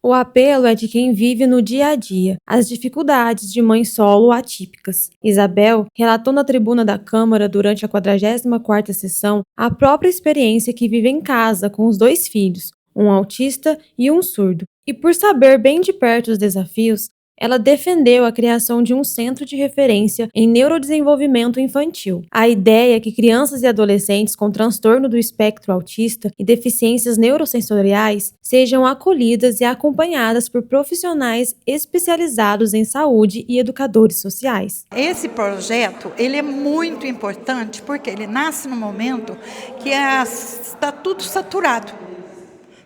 O apelo é de quem vive no dia a dia as dificuldades de mães solo atípicas. Isabel relatou na tribuna da Câmara durante a 44ª sessão a própria experiência que vive em casa com os dois filhos, um autista e um surdo. E por saber bem de perto os desafios, ela defendeu a criação de um centro de referência em neurodesenvolvimento infantil. A ideia é que crianças e adolescentes com transtorno do espectro autista e deficiências neurosensoriais sejam acolhidas e acompanhadas por profissionais especializados em saúde e educadores sociais. Esse projeto, ele é muito importante porque ele nasce no momento que está tudo saturado.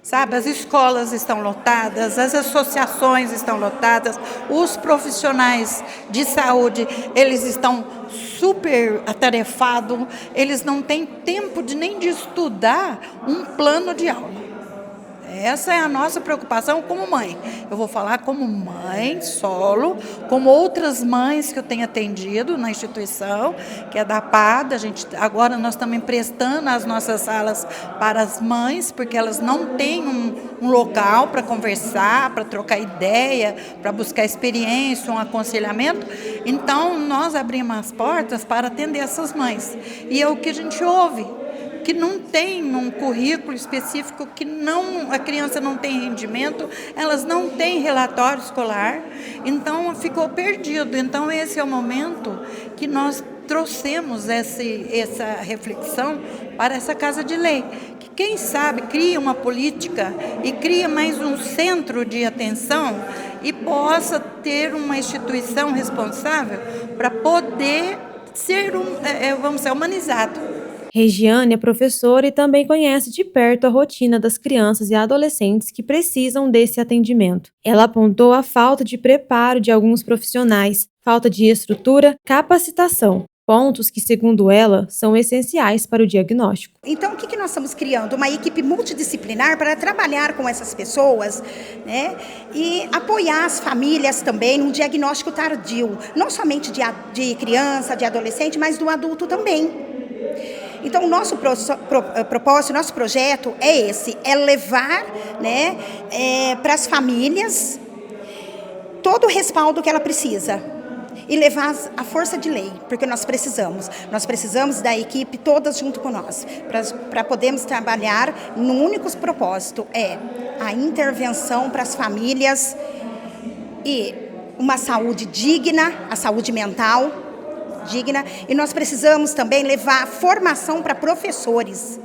Sabe, as escolas estão lotadas, as associações estão lotadas, os profissionais de saúde, eles estão super atarefados, eles não têm tempo nem de estudar um plano de aula. Essa é a nossa preocupação como mãe. Eu vou falar como mãe, solo, como outras mães que eu tenho atendido na instituição, que é da PAD. Agora nós estamos emprestando as nossas salas para as mães, porque elas não têm um local para conversar, para trocar ideia, para buscar experiência, um aconselhamento. Então, nós abrimos as portas para atender essas mães. E é o que a gente ouve, que não tem um currículo específico, que a criança não tem rendimento, elas não têm relatório escolar, então ficou perdido. Então esse é o momento que nós trouxemos essa reflexão para essa Casa de Lei, que quem sabe cria uma política e cria mais um centro de atenção e possa ter uma instituição responsável para poder ser vamos ser humanizado. Regiane é professora e também conhece de perto a rotina das crianças e adolescentes que precisam desse atendimento. Ela apontou a falta de preparo de alguns profissionais, falta de estrutura, capacitação. Pontos que, segundo ela, são essenciais para o diagnóstico. Então, o que nós estamos criando? Uma equipe multidisciplinar para trabalhar com essas pessoas, né? E apoiar as famílias também num diagnóstico tardio, não somente de criança, de adolescente, mas do adulto também. Então, o nosso propósito, nosso projeto é esse, é levar, né, para as famílias todo o respaldo que ela precisa e levar a força de lei, porque nós precisamos da equipe todas junto com nós, para podermos trabalhar num único propósito, a intervenção para as famílias e uma saúde digna, a saúde mental digna, e nós precisamos também levar formação para professores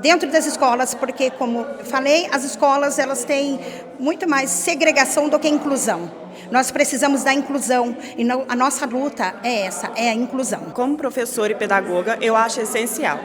dentro das escolas, porque, como eu falei, as escolas elas têm muito mais segregação do que inclusão. Nós precisamos da inclusão e a nossa luta é essa, é a inclusão. Como professora e pedagoga, eu acho essencial,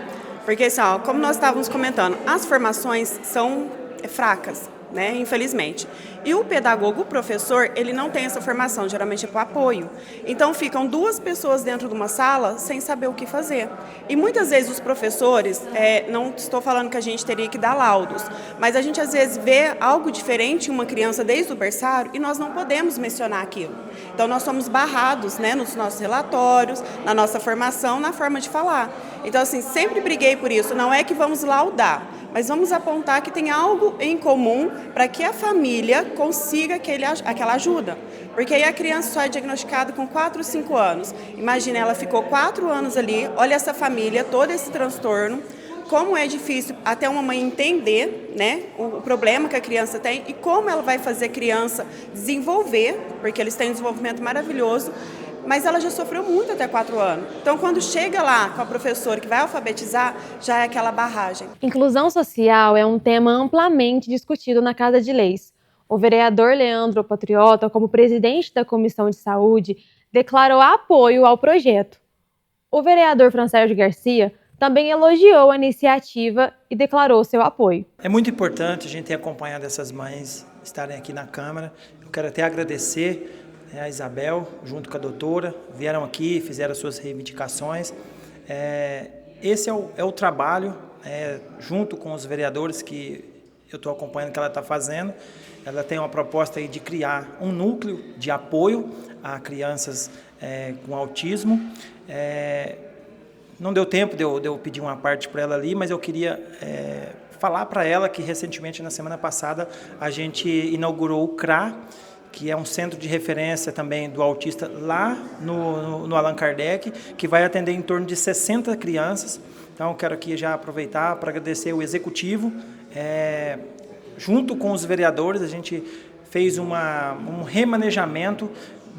porque assim, como nós estávamos comentando, as formações são fracas, né, infelizmente. E o pedagogo, o professor, ele não tem essa formação, geralmente é para apoio. Então ficam duas pessoas dentro de uma sala sem saber o que fazer. E muitas vezes os professores, não estou falando que a gente teria que dar laudos, mas a gente às vezes vê algo diferente em uma criança desde o berçário e nós não podemos mencionar aquilo. Então nós somos barrados, né, nos nossos relatórios, na nossa formação, na forma de falar. Então assim, sempre briguei por isso, não é que vamos laudar, mas vamos apontar que tem algo em comum para que a família consiga aquela ajuda. Porque aí a criança só é diagnosticada com 4 ou 5 anos. Imagina, ela ficou 4 anos ali, olha essa família, todo esse transtorno, como é difícil até uma mãe entender, né, o problema que a criança tem e como ela vai fazer a criança desenvolver, porque eles têm um desenvolvimento maravilhoso, mas ela já sofreu muito até 4 anos. Então, quando chega lá com a professora que vai alfabetizar, já é aquela barragem. Inclusão social é um tema amplamente discutido na Casa de Leis. O vereador Leandro Patriota, como presidente da Comissão de Saúde, declarou apoio ao projeto. O vereador Francérgio Garcia também elogiou a iniciativa e declarou seu apoio. É muito importante a gente ter acompanhado essas mães estarem aqui na Câmara. Eu quero até agradecer a Isabel, junto com a doutora, vieram aqui, fizeram as suas reivindicações. Esse é o trabalho, junto com os vereadores que eu estou acompanhando que ela está fazendo. Ela tem uma proposta aí de criar um núcleo de apoio a crianças com autismo. Não deu tempo de eu pedir uma parte para ela ali, mas eu queria falar para ela que recentemente, na semana passada, a gente inaugurou o CRA, que é um centro de referência também do autista lá no Allan Kardec, que vai atender em torno de 60 crianças. Então, eu quero aqui já aproveitar para agradecer o executivo. Junto com os vereadores, a gente fez um remanejamento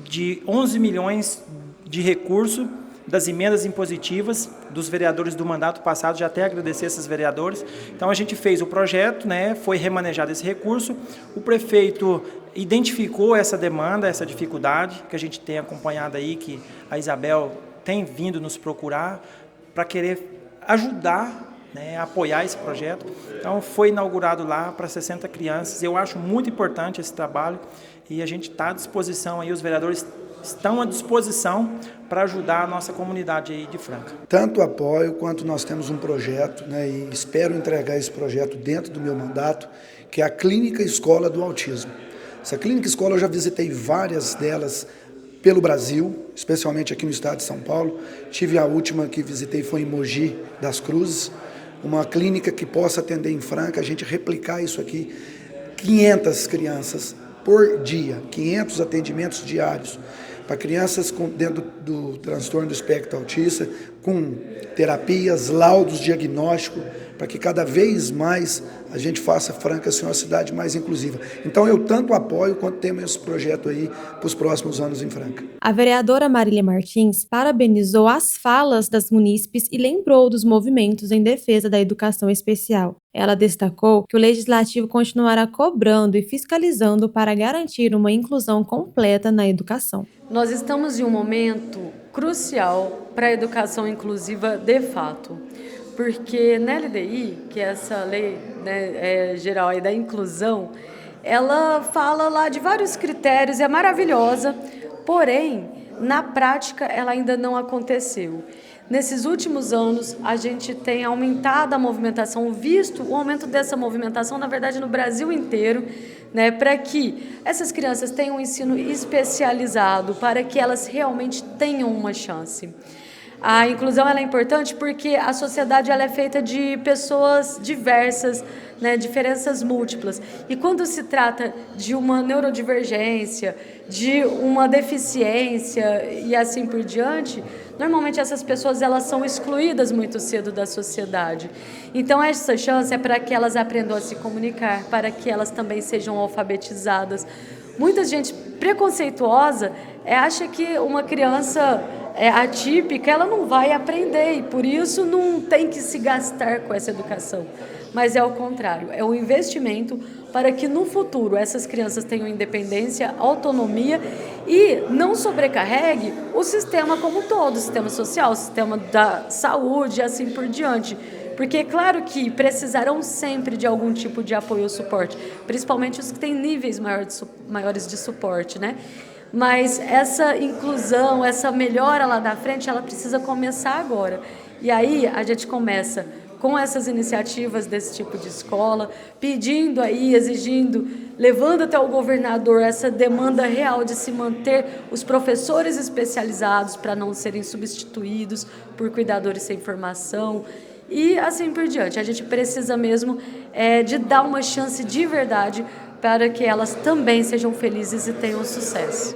de 11 milhões de recursos das emendas impositivas dos vereadores do mandato passado, já até agradecer esses vereadores. Então a gente fez o projeto, né, foi remanejado esse recurso, o prefeito identificou essa demanda, essa dificuldade que a gente tem acompanhado aí, que a Isabel tem vindo nos procurar para querer ajudar, né, a apoiar esse projeto. Então foi inaugurado lá para 60 crianças. Eu acho muito importante esse trabalho e a gente está à disposição aí, os vereadores estão à disposição para ajudar a nossa comunidade aí de Franca. Tanto apoio quanto nós temos um projeto, né, e espero entregar esse projeto dentro do meu mandato, que é a Clínica Escola do Autismo. Essa Clínica Escola eu já visitei várias delas pelo Brasil, especialmente aqui no estado de São Paulo. Tive a última que visitei foi em Mogi das Cruzes, uma clínica que possa atender em Franca, a gente replicar isso aqui, 500 crianças por dia, 500 atendimentos diários para crianças dentro do transtorno do espectro autista, com terapias, laudos diagnósticos, para que cada vez mais a gente faça Franca ser uma cidade mais inclusiva. Então eu tanto apoio quanto temos esse projeto aí para os próximos anos em Franca. A vereadora Marília Martins parabenizou as falas das munícipes e lembrou dos movimentos em defesa da educação especial. Ela destacou que o Legislativo continuará cobrando e fiscalizando para garantir uma inclusão completa na educação. Nós estamos em um momento crucial para a educação inclusiva de fato, porque na LDI, que é essa lei, né, geral aí da inclusão, ela fala lá de vários critérios, é maravilhosa, porém, na prática, ela ainda não aconteceu. Nesses últimos anos, a gente tem aumentado a movimentação, visto o aumento dessa movimentação, na verdade, no Brasil inteiro, né, para que essas crianças tenham um ensino especializado, para que elas realmente tenham uma chance. A inclusão ela é importante porque a sociedade ela é feita de pessoas diversas, né, diferenças múltiplas. E quando se trata de uma neurodivergência, de uma deficiência e assim por diante, normalmente essas pessoas elas são excluídas muito cedo da sociedade. Então essa chance é para que elas aprendam a se comunicar, para que elas também sejam alfabetizadas. Muita gente preconceituosa acha que uma criança atípica, ela não vai aprender e por isso não tem que se gastar com essa educação. Mas é o contrário, é um investimento para que no futuro essas crianças tenham independência, autonomia e não sobrecarregue o sistema como um todo, o sistema social, o sistema da saúde e assim por diante. Porque é claro que precisarão sempre de algum tipo de apoio ou suporte, principalmente os que têm níveis maiores de suporte, né? Mas essa inclusão, essa melhora lá da frente, ela precisa começar agora. E aí a gente começa com essas iniciativas desse tipo de escola, pedindo aí, exigindo, levando até o governador essa demanda real de se manter os professores especializados para não serem substituídos por cuidadores sem formação e assim por diante. A gente precisa mesmo de dar uma chance de verdade para que elas também sejam felizes e tenham sucesso.